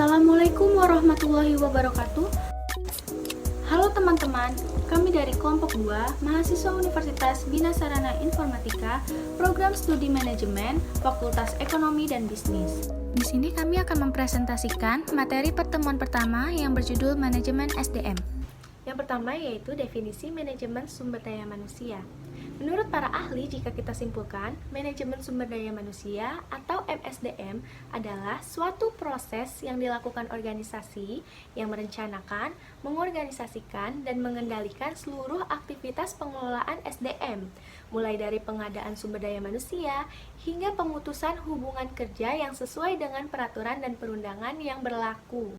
Assalamualaikum warahmatullahi wabarakatuh. Halo teman-teman, kami dari kelompok 2, mahasiswa Universitas Bina Sarana Informatika, Program Studi Manajemen, Fakultas Ekonomi dan Bisnis. Di sini kami akan mempresentasikan materi pertemuan pertama yang berjudul Manajemen SDM. Yang pertama yaitu definisi manajemen sumber daya manusia. Menurut para ahli, jika kita simpulkan, manajemen sumber daya manusia atau MSDM adalah suatu proses yang dilakukan organisasi yang merencanakan, mengorganisasikan, dan mengendalikan seluruh aktivitas pengelolaan SDM, mulai dari pengadaan sumber daya manusia hingga pemutusan hubungan kerja yang sesuai dengan peraturan dan perundangan yang berlaku.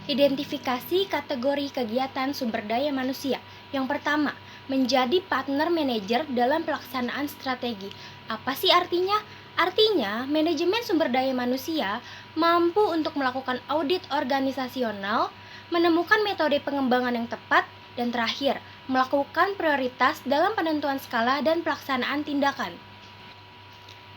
Identifikasi kategori kegiatan sumber daya manusia. Yang pertama, menjadi partner manajer dalam pelaksanaan strategi. Apa sih artinya? Artinya, manajemen sumber daya manusia mampu untuk melakukan audit organisasional, menemukan metode pengembangan yang tepat, dan terakhir, melakukan prioritas dalam penentuan skala dan pelaksanaan tindakan.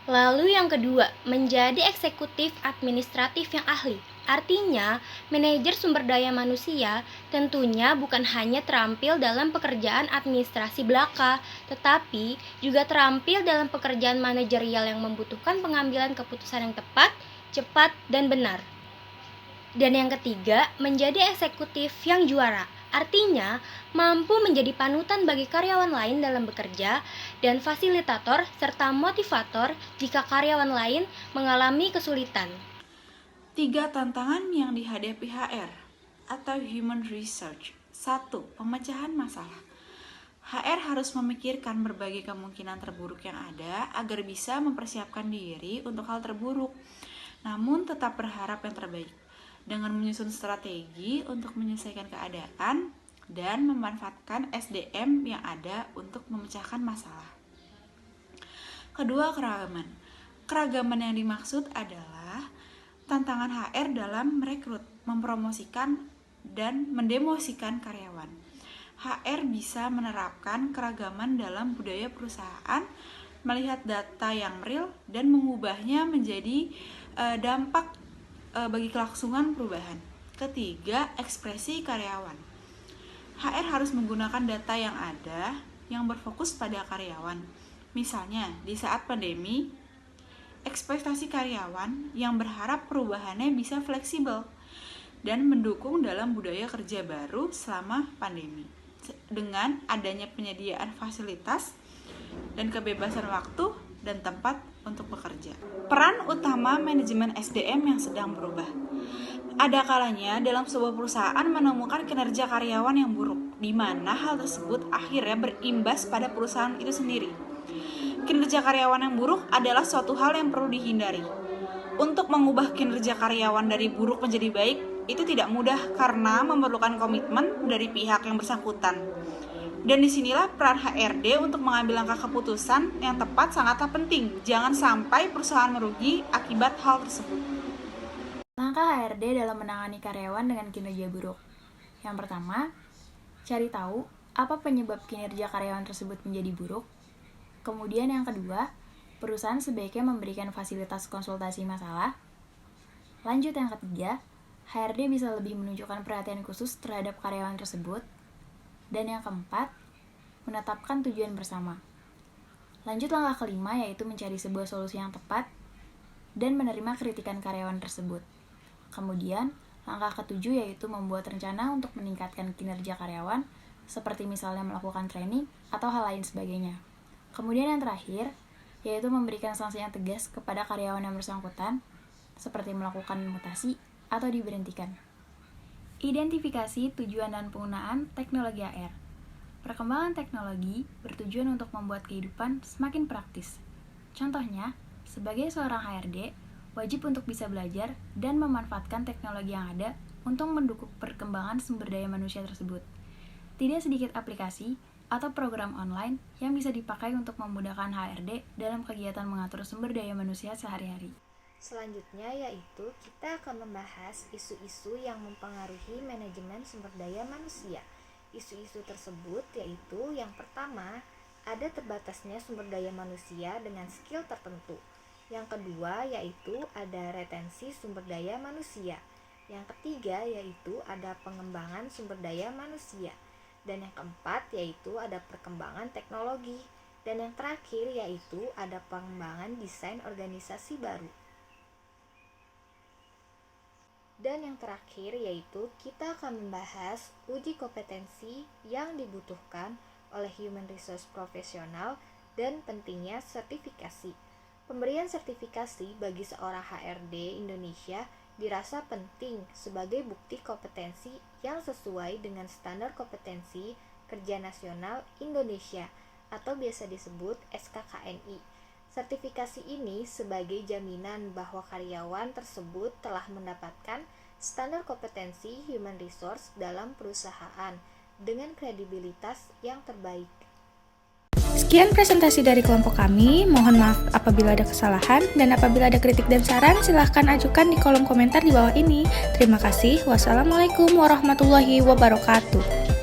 Lalu yang kedua, menjadi eksekutif administratif yang ahli. Artinya, manajer sumber daya manusia tentunya bukan hanya terampil dalam pekerjaan administrasi belaka, tetapi juga terampil dalam pekerjaan manajerial yang membutuhkan pengambilan keputusan yang tepat, cepat, dan benar. Dan yang ketiga, menjadi eksekutif yang juara. Artinya, mampu menjadi panutan bagi karyawan lain dalam bekerja dan fasilitator serta motivator jika karyawan lain mengalami kesulitan. 3 tantangan yang dihadapi HR atau Human Research. 1. Pemecahan masalah. HR harus memikirkan berbagai kemungkinan terburuk yang ada agar bisa mempersiapkan diri untuk hal terburuk, namun tetap berharap yang terbaik. Dengan menyusun strategi untuk menyelesaikan keadaan dan memanfaatkan SDM yang ada untuk memecahkan masalah. Kedua, keragaman. Keragaman yang dimaksud adalah tantangan HR dalam merekrut, mempromosikan, dan mendemosikan karyawan. HR bisa menerapkan keragaman dalam budaya perusahaan, melihat data yang real, dan mengubahnya menjadi dampak bagi kelangsungan perubahan. Ketiga, ekspresi karyawan. HR harus menggunakan data yang ada yang berfokus pada karyawan. Misalnya, di saat pandemi, ekspektasi karyawan yang berharap perubahannya bisa fleksibel dan mendukung dalam budaya kerja baru selama pandemi. Dengan adanya penyediaan fasilitas dan kebebasan waktu dan tempat untuk bekerja. Peran utama manajemen SDM yang sedang berubah. Ada kalanya dalam sebuah perusahaan menemukan kinerja karyawan yang buruk, di mana hal tersebut akhirnya berimbas pada perusahaan itu sendiri. Kinerja karyawan yang buruk adalah suatu hal yang perlu dihindari. Untuk mengubah kinerja karyawan dari buruk menjadi baik, itu tidak mudah karena memerlukan komitmen dari pihak yang bersangkutan. Dan disinilah peran HRD untuk mengambil langkah keputusan yang tepat sangatlah penting. Jangan sampai perusahaan merugi akibat hal tersebut. Langkah HRD dalam menangani karyawan dengan kinerja buruk. Yang pertama, cari tahu apa penyebab kinerja karyawan tersebut menjadi buruk. Kemudian yang kedua, perusahaan sebaiknya memberikan fasilitas konsultasi masalah. Lanjut yang ketiga, HRD bisa lebih menunjukkan perhatian khusus terhadap karyawan tersebut. Dan yang keempat, menetapkan tujuan bersama. Lanjut langkah kelima yaitu mencari sebuah solusi yang tepat dan menerima kritikan karyawan tersebut. Kemudian, langkah ketujuh yaitu membuat rencana untuk meningkatkan kinerja karyawan, seperti misalnya melakukan training atau hal lain sebagainya. Kemudian yang terakhir, yaitu memberikan sanksi yang tegas kepada karyawan yang bersangkutan, seperti melakukan mutasi atau diberhentikan. Identifikasi tujuan dan penggunaan teknologi HR. Perkembangan teknologi bertujuan untuk membuat kehidupan semakin praktis. Contohnya, sebagai seorang HRD, wajib untuk bisa belajar dan memanfaatkan teknologi yang ada untuk mendukung perkembangan sumber daya manusia tersebut. Tidak sedikit aplikasi atau program online yang bisa dipakai untuk memudahkan HRD dalam kegiatan mengatur sumber daya manusia sehari-hari. Selanjutnya yaitu kita akan membahas isu-isu yang mempengaruhi manajemen sumber daya manusia. Isu-isu tersebut yaitu yang pertama, ada terbatasnya sumber daya manusia dengan skill tertentu. Yang kedua yaitu ada retensi sumber daya manusia. Yang ketiga yaitu ada pengembangan sumber daya manusia. Dan yang keempat yaitu ada perkembangan teknologi. Dan yang terakhir yaitu ada pengembangan desain organisasi baru. Dan yang terakhir yaitu kita akan membahas uji kompetensi yang dibutuhkan oleh human resource profesional dan pentingnya sertifikasi. Pemberian sertifikasi bagi seorang HRD Indonesia dirasa penting sebagai bukti kompetensi yang sesuai dengan standar kompetensi kerja nasional Indonesia atau biasa disebut SKKNI. Sertifikasi ini sebagai jaminan bahwa karyawan tersebut telah mendapatkan standar kompetensi human resource dalam perusahaan dengan kredibilitas yang terbaik. Sekian presentasi dari kelompok kami. Mohon maaf apabila ada kesalahan, dan apabila ada kritik dan saran, silahkan ajukan di kolom komentar di bawah ini. Terima kasih. Wassalamualaikum warahmatullahi wabarakatuh.